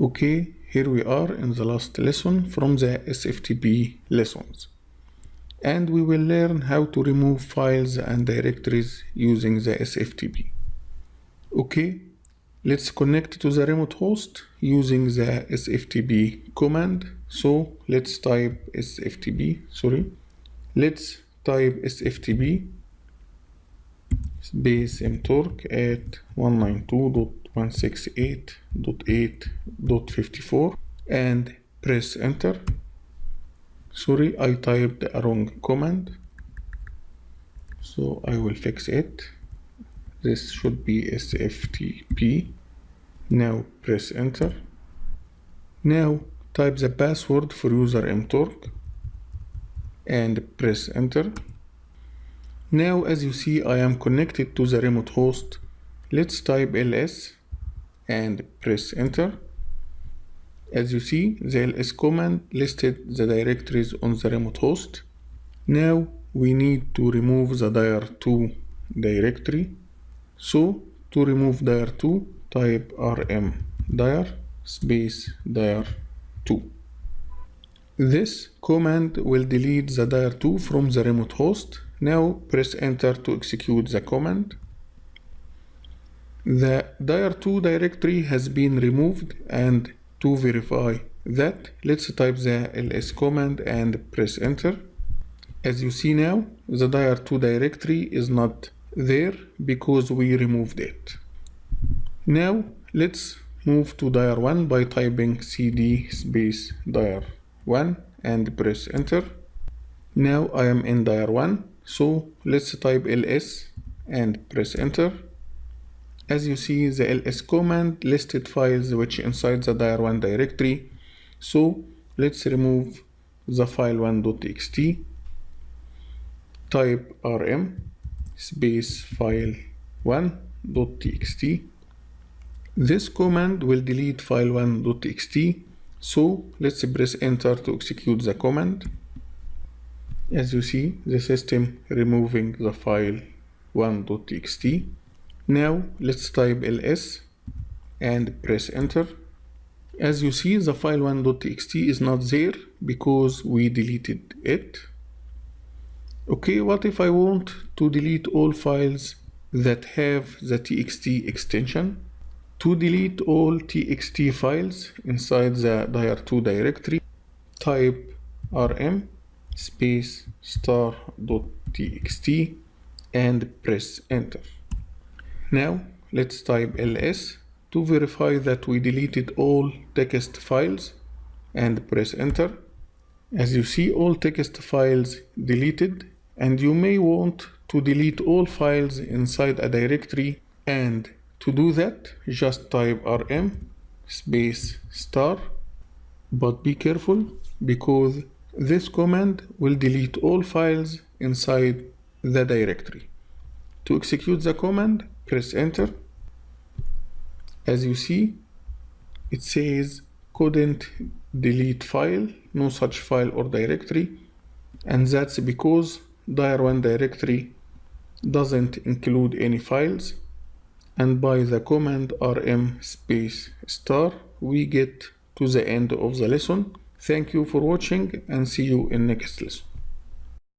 Okay, here we are in the last lesson from the SFTP lessons. And we will learn how to remove files and directories using the SFTP. Okay, let's connect to the remote host using the SFTP command. So let's type SFTP space mtorc at 192.168.8.54 and press enter. Sorry, I typed a wrong command, so I will fix it. This should be SFTP. Now press enter. Now type the password for user mtorc and press enter. Now as you see, I am connected to the remote host. Let's type ls and press enter. As you see, the ls command listed the directories on the remote host. Now we need to remove the dir2 directory. So to remove dir2, type rm dir space dir2. This command will delete the dir2 from the remote host. Now press enter to execute the command. The dir2 directory has been removed, and to verify that, let's type the ls command and press enter. As you see now, the dir2 directory is not there because we removed it. Now let's move to dir1 by typing cd space dir1 and press enter. Now I am in dir1, so let's type ls and press enter. As you see, the ls command listed files which inside the dir1 directory. So let's remove the file1.txt. Type rm space file1.txt. This command will delete file1.txt. So let's press enter to execute the command. As you see, the system removing the file1.txt. Now let's type ls and press enter. As you see, the file1.txt is not there because we deleted it. Okay, what if I want to delete all files that have the txt extension? To delete all txt files inside the dir2 directory, type rm space star.txt and press enter. Now let's type ls to verify that we deleted all text files and press enter. As you see, all text files deleted, and you may want to delete all files inside a directory, and to do that just type rm space star, but be careful because this command will delete all files inside the directory. To execute the command, press enter. As you see, it says couldn't delete file, no such file or directory, and that's because dir1 directory doesn't include any files, and by the command rm space star we get to the end of the lesson. Thank you for watching and see you in next lesson.